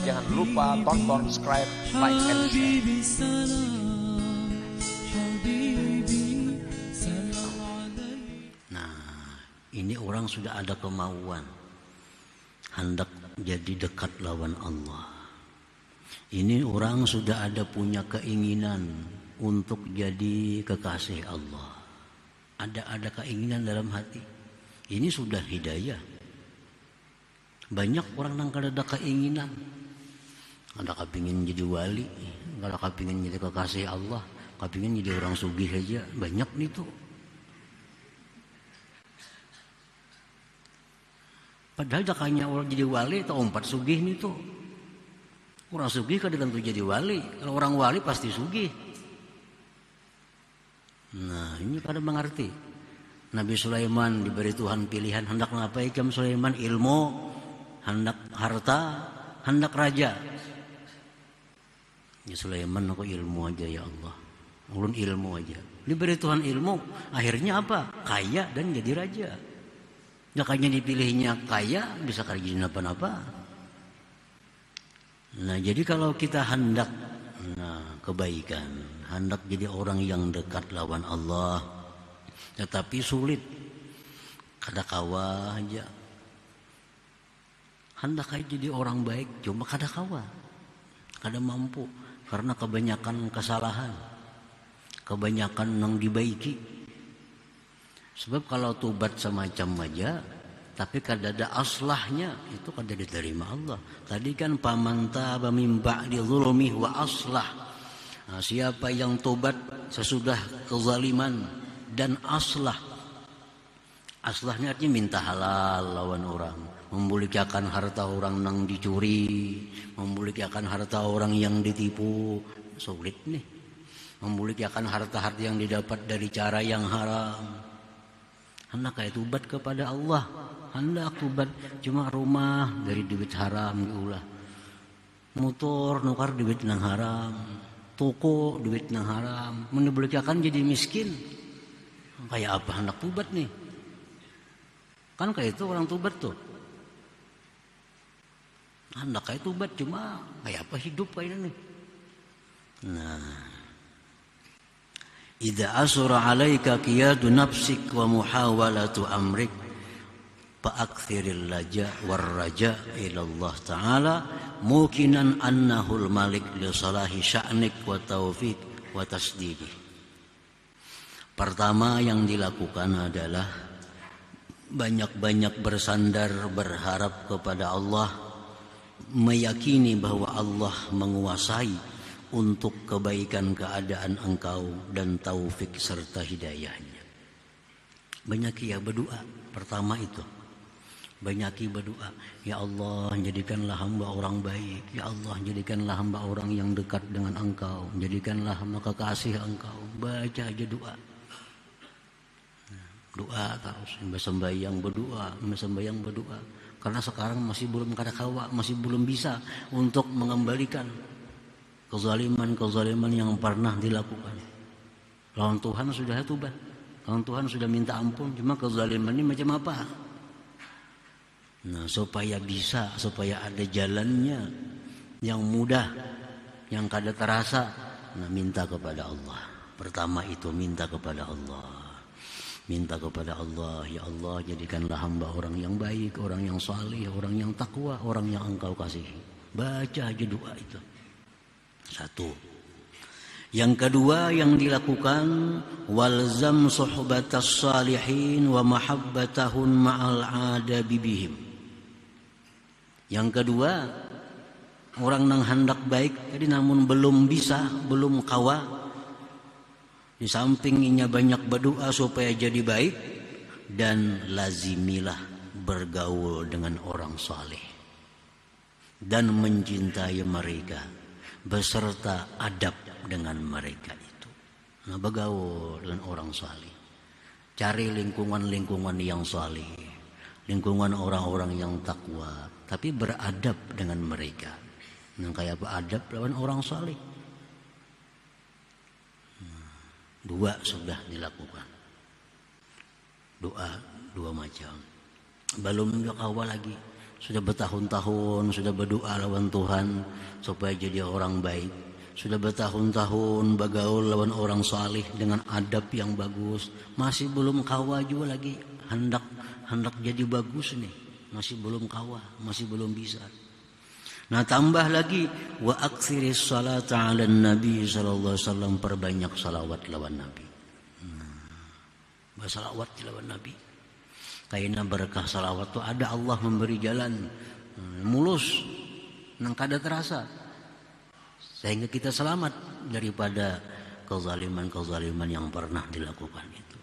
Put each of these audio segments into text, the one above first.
Jangan lupa tonton, subscribe, like, and share. Nah, ini orang sudah ada kemauan hendak jadi dekat lawan Allah. Ini orang sudah ada punya keinginan untuk jadi kekasih Allah. Ada keinginan dalam hati. Ini sudah hidayah. Banyak orang yang ada keinginan. Ada kepingin jadi wali, ada kepingin jadi kekasih Allah, kepingin jadi orang sugih aja. Banyak nih tuh. Padahal jakanya orang jadi wali atau empat sugih nih tuh. Orang sugih kan tentu jadi wali. Kalau orang wali pasti sugih. Nah, ini pada mengerti. Nabi Sulaiman diberi Tuhan pilihan hendak ngapain jam Sulaiman, ilmu, hendak harta, hendak raja. Ya Sulaiman aku ilmu aja ya Allah. Ulun ilmu aja. Diberi Tuhan ilmu, akhirnya apa? Kaya dan jadi raja. Jakanya dipilihnya kaya, bisa kerjain apa-apa. Nah, jadi kalau kita hendak kebaikan, hendak jadi orang yang dekat lawan Allah, tetapi sulit, kada kawa aja. Hendak jadi orang baik, cuma kada kawa, kada mampu, karena kebanyakan kesalahan, kebanyakan yang dibaiki. Sebab kalau tobat semacam aja, tapi kada ada aslahnya, itu kada diterima Allah. Tadi kan paman taba min ba'di dzulmi wa aslah. Nah, siapa yang tobat sesudah kezaliman dan aslah. Aslahnya artinya minta halal lawan orang, membulikan harta orang yang dicuri, membulikan harta orang yang ditipu. Sulit nih. Membulikan harta-harta yang didapat dari cara yang haram. Hendak kayak tobat kepada Allah, hendak tobat, cuma rumah dari duit haram diulah, motor nukar duit nang haram, toko duit nang haram, menibulikakan jadi miskin. Kayak apa hendak tobat nih? Kan kayak itu orang tobat tuh. Hendak kayak tobat, cuma kayak apa hidup kayak ini? Nah, idza asura 'alaika qiyadu nafsik wa muhawalatu amrik fa'akthiril laja war raja ila Allah taala mukinan annahul malik li salahi sya'nik wa taufiq wa tasdidi. Pertama yang dilakukan adalah banyak-banyak bersandar berharap kepada Allah, meyakini bahwa Allah menguasai untuk kebaikan keadaan engkau dan taufik serta hidayahnya. Banyaki ya berdoa. Pertama itu, banyaki berdoa. Ya Allah, jadikanlah hamba orang baik. Ya Allah, jadikanlah hamba orang yang dekat dengan engkau. Jadikanlah hamba kekasih engkau. Baca aja doa. Doa terus, sembahyang berdoa, sembahyang berdoa. Karena sekarang masih belum kada kawa, masih belum bisa untuk mengembalikan kezaliman yang pernah dilakukan. Lawan Tuhan sudah tobat, lawan Tuhan sudah minta ampun, cuma kezaliman ini macam apa? Nah, supaya bisa, supaya ada jalannya yang mudah, yang kada terasa, nah minta kepada Allah. Pertama itu minta kepada Allah. Minta kepada Allah, ya Allah jadikanlah hamba orang yang baik, orang yang salih, orang yang takwa, orang yang engkau kasihi. Baca aja doa itu. Satu. Yang kedua yang dilakukan, walzam suhbatas salihin wa mahabbatahun ma'al adabi bihim. Yang kedua, orang yang hendak baik jadi namun belum bisa, belum kawa, di sampingnya banyak berdoa supaya jadi baik, dan lazimilah bergaul dengan orang saleh dan mencintai mereka beserta adab dengan mereka itu. Nah, bergaul dengan orang saleh. Cari lingkungan-lingkungan yang saleh, lingkungan orang-orang yang takwa, tapi beradab dengan mereka. Nah, kayak apa adab lawan orang saleh? Dua sudah dilakukan. Doa dua macam. Belum awal lagi sudah bertahun-tahun sudah berdoa lawan Tuhan supaya jadi orang baik, sudah bertahun-tahun bergaul lawan orang saleh dengan adab yang bagus, masih belum kawa juga lagi, hendak jadi bagus nih, masih belum kawa, masih belum bisa. Nah tambah lagi wa aktsiris salata 'alan nabi sallallahu alaihi wasallam, perbanyak salawat lawan nabi. Bersalawat lawan nabi. Karena berkah salawat tu ada Allah memberi jalan mulus nang kada terasa sehingga kita selamat daripada kezaliman yang pernah dilakukan itu.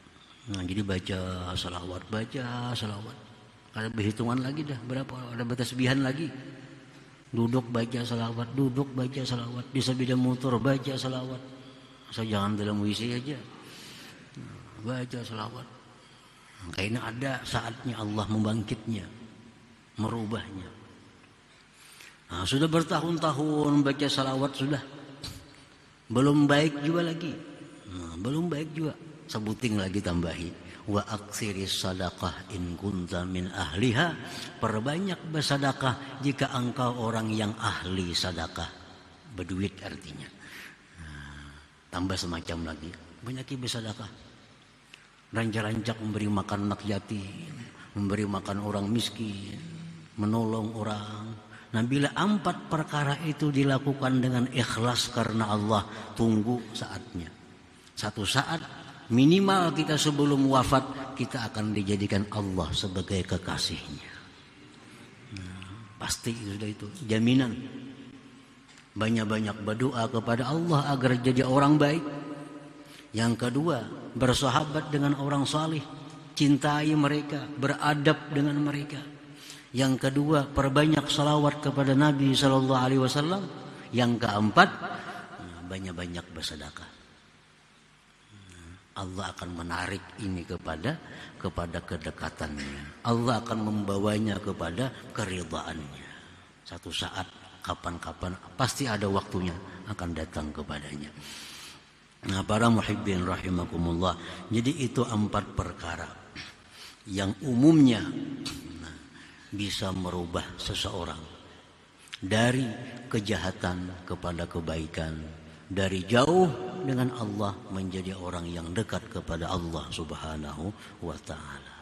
Nah, jadi baca salawat. Kada berhitungan lagi dah berapa, ada bertasbihan lagi. Duduk baca salawat, di sebidang motor baca salawat. Asal jangan dalam WC aja. Baca salawat. Karena ada saatnya Allah membangkitnya, merubahnya. Nah, sudah bertahun-tahun baca salawat sudah. Belum baik juga lagi. Belum baik juga. Sebuting lagi tambahi. Wa aksiris sadaqah in kunta min ahliha. Perbanyak bersedekah jika engkau orang yang ahli sedekah. Berduit artinya. Tambah semacam lagi. Banyakin bersedekah. Rancak-rancak memberi makan anak yatim, memberi makan orang miskin, menolong orang. Nah bila 4 perkara itu dilakukan dengan ikhlas karena Allah, tunggu saatnya. Satu saat minimal kita sebelum wafat kita akan dijadikan Allah sebagai kekasihnya. Nah, pasti sudah itu jaminan. Banyak-banyak berdoa kepada Allah agar jadi orang baik. Yang kedua, bersahabat dengan orang saleh, cintai mereka, beradab dengan mereka. Yang kedua, perbanyak salawat kepada Nabi sallallahu alaihi wasallam. Yang keempat, banyak-banyak bersedekah. Allah akan menarik ini kepada kedekatannya. Allah akan membawanya kepada keridhaannya. Satu saat, kapan-kapan pasti ada waktunya akan datang kepadanya. Nah para muhibbin rahimakumullah, jadi itu 4 perkara yang umumnya bisa merubah seseorang dari kejahatan kepada kebaikan, dari jauh dengan Allah menjadi orang yang dekat kepada Allah Subhanahu wa ta'ala.